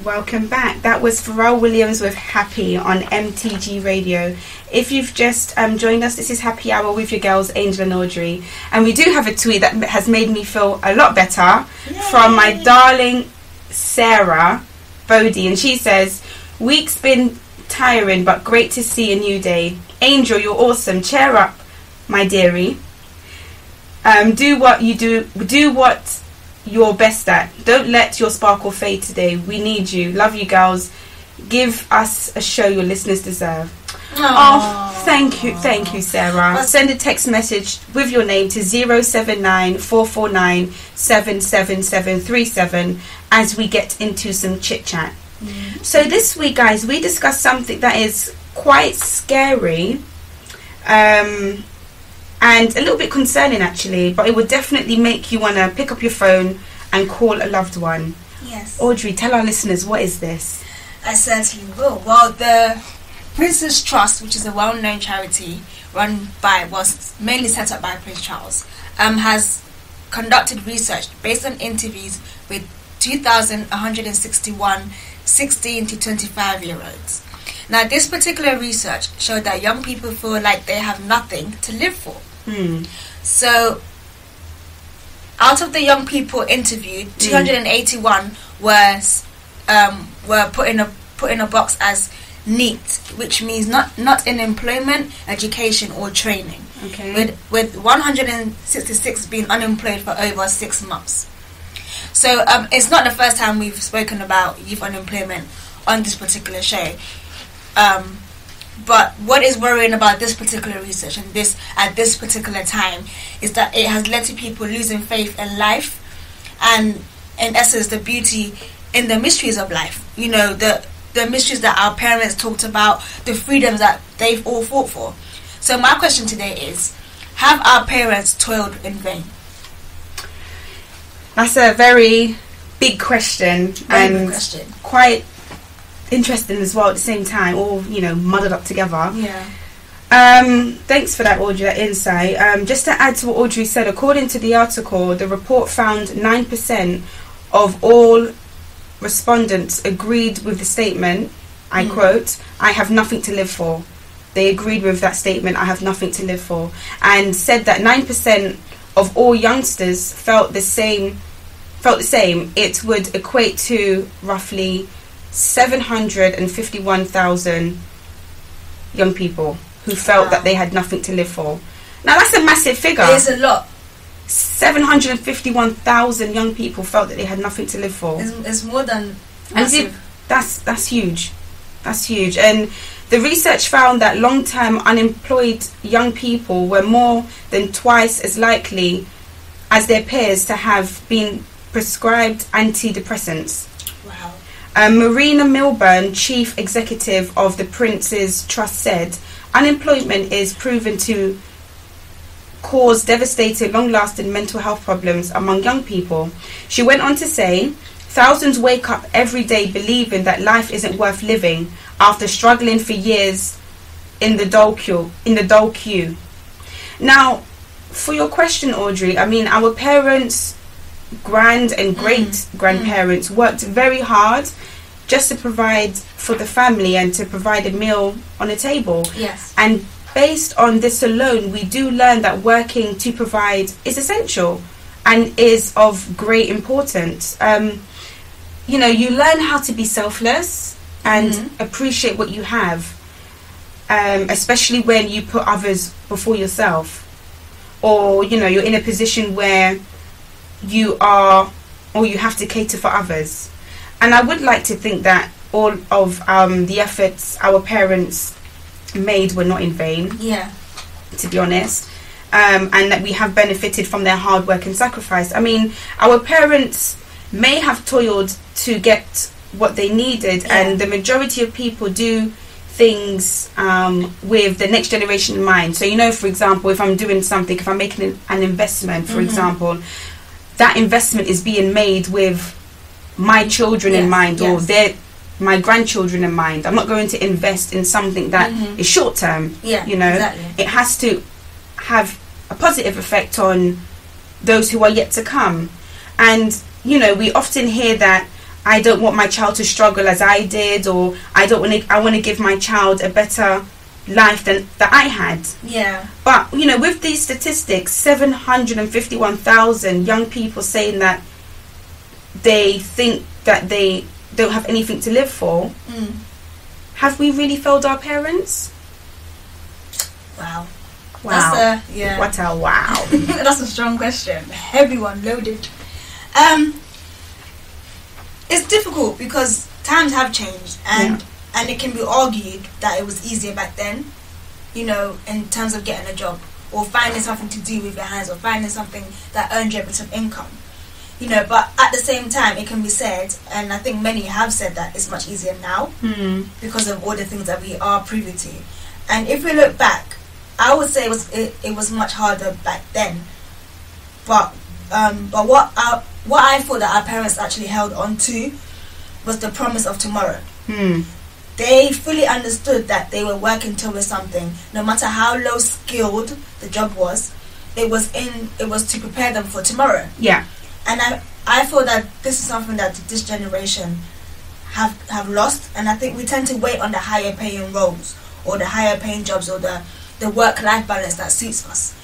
Welcome back. That was Pharrell Williams with Happy on MTG Radio. If you've just joined us, this is Happy Hour with your girls, Angel and Audrey. And we do have a tweet that has made me feel a lot better. Yay. From my darling Sarah Bodie. And she says, week's been tiring, but great to see a new day. Angel, you're awesome. Cheer up, my dearie. Do what you do what you're best at. Don't let your sparkle fade today. We need you. Love you, girls. Give us a show your listeners deserve. Aww. Oh, thank you, Sarah. Send a text message with your name to 079-449-77737 as we get into some chit chat. So this week, guys, we discussed something that is quite scary and a little bit concerning, actually, but it would definitely make you want to pick up your phone and call a loved one. Yes. Audrey, tell our listeners, what is this? I certainly will. Well, the Prince's Trust, which is a well-known charity was mainly set up by Prince Charles, has conducted research based on interviews with 2,161 16 to 25-year-olds. Now, this particular research showed that young people feel like they have nothing to live for. So, out of the young people interviewed, 281 were put in a box as NEET, which means not in employment, education, or training. Okay. With 166 being unemployed for over 6 months. So it's not the first time we've spoken about youth unemployment on this particular show. But what is worrying about this particular research and this at this particular time is that it has led to people losing faith in life and, in essence, the beauty in the mysteries of life. You know, the mysteries that our parents talked about, the freedoms that they've all fought for. So my question today is, have our parents toiled in vain? That's a very big question. Quite interesting as well at the same time, all, muddled up together. Yeah. Thanks for that, Audrey, that insight. Just to add to what Audrey said, according to the article, the report found 9% of all respondents agreed with the statement, I quote, "I have nothing to live for." They agreed with that statement, "I have nothing to live for," and said that 9% of all youngsters felt the same. It would equate to roughly 751,000 young people who felt that they had nothing to live for. Now that's a massive figure. It's a lot. 751,000 young people felt that they had nothing to live for. It's more than massive. That's huge. That's huge. And the research found that long-term unemployed young people were more than twice as likely as their peers to have been prescribed antidepressants. Wow. Marina Milburn, chief executive of the Prince's Trust, said unemployment is proven to cause devastating, long-lasting mental health problems among young people. She went on to say, thousands wake up every day believing that life isn't worth living after struggling for years in the dull queue. Now, for your question, Audrey, I mean, our parents, grand and great-grandparents worked very hard just to provide for the family and to provide a meal on the table. Yes. And based on this alone, we do learn that working to provide is essential and is of great importance. You learn how to be selfless and appreciate what you have, especially when you put others before yourself, or you're in a position where you have to cater for others. And I would like to think that all of the efforts our parents made were not in vain, to be honest, and that we have benefited from their hard work and sacrifice. I mean, our parents may have toiled to get what they needed, and the majority of people do things with the next generation in mind. So, for example, if I'm doing something, if I'm making an investment, for example, that investment is being made with my children in mind, or my grandchildren in mind. I'm not going to invest in something that is short term. Exactly. It has to have a positive effect on those who are yet to come. And we often hear that I don't want my child to struggle as I did, or I want to give my child a better life than that I had. Yeah. But with these statistics, 751,000 young people saying that they think that they don't have anything to live for. Have we really failed our parents? Wow. Wow. Yeah. What a wow. That's a strong question. Heavy one, loaded. It's difficult because times have changed, and it can be argued that it was easier back then, in terms of getting a job or finding something to do with your hands or finding something that earned you a bit of income. But at the same time, it can be said, and I think many have said, that it's much easier now because of all the things that we are privy to. And if we look back, I would say it was much harder back then. But what I thought that our parents actually held on to was the promise of tomorrow. They fully understood that they were working towards something, no matter how low skilled the job was. It was to prepare them for tomorrow. Yeah. And I thought that this is something that this generation have lost, and I think we tend to wait on the higher paying roles or the higher paying jobs or the work-life balance that suits us,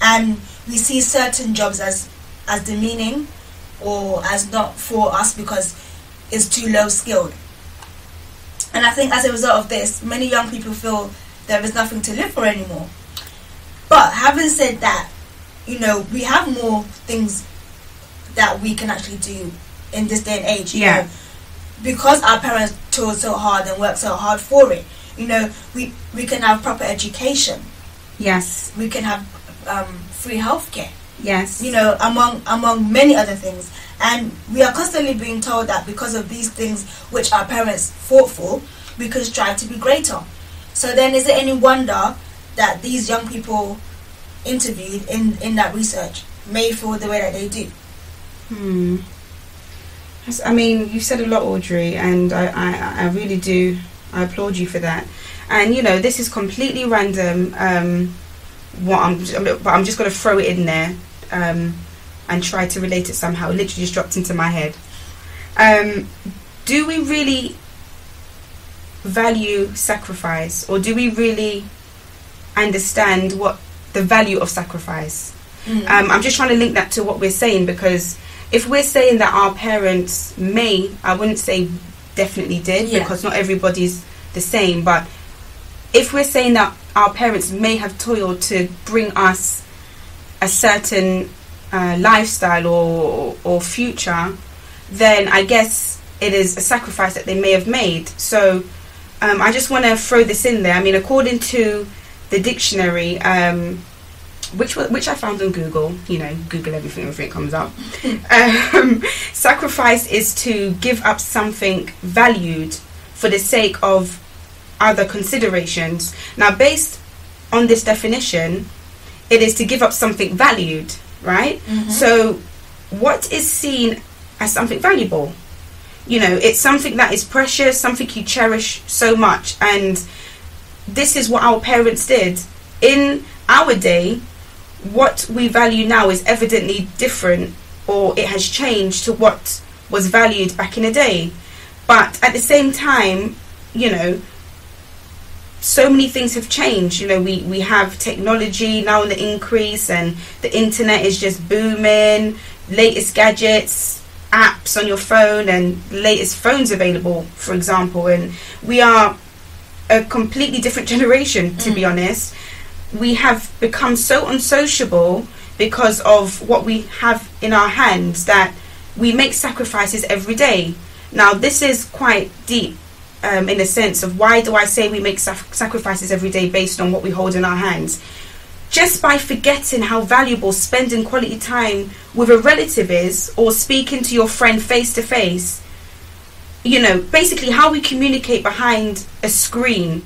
and we see certain jobs as demeaning or as not for us because it's too low skilled. And I think as a result of this, many young people feel there is nothing to live for anymore. But having said that, we have more things that we can actually do in this day and age. Because our parents toiled so hard and worked so hard for it. We can have proper education. Yes. We can have free healthcare. Yes. Among many other things. And we are constantly being told that because of these things which our parents fought for, we can strive to be greater. So then is it any wonder that these young people interviewed in that research may feel the way that they do? I mean, you said a lot, Audrey, and I really do. I applaud you for that. And this is completely random. But I'm just going to throw it in there and try to relate it somehow. It literally just dropped into my head. Do we really value sacrifice, or do we really understand what the value of sacrifice? I'm just trying to link that to what we're saying, because if we're saying that our parents I wouldn't say definitely did, because not everybody's the same, but if we're saying that our parents may have toiled to bring us a certain lifestyle or future, then I guess it is a sacrifice that they may have made. So I just want to throw this in there. I mean, according to the dictionary, which I found on Google, Google everything comes up. Sacrifice is to give up something valued for the sake of other considerations. Now, based on this definition, it is to give up something valued, right? So what is seen as something valuable? It's something that is precious, something you cherish so much. And this is what our parents did. In our day, what we value now is evidently different, or it has changed to what was valued back in the day. But at the same time, so many things have changed. We have technology now on the increase, and the internet is just booming. Latest gadgets, apps on your phone, and latest phones available, for example. And we are a completely different generation, to be honest. We have become so unsociable because of what we have in our hands that we make sacrifices every day. Now, this is quite deep in the sense of, why do I say we make sacrifices every day based on what we hold in our hands? Just by forgetting how valuable spending quality time with a relative is, or speaking to your friend face to face. Basically how we communicate behind a screen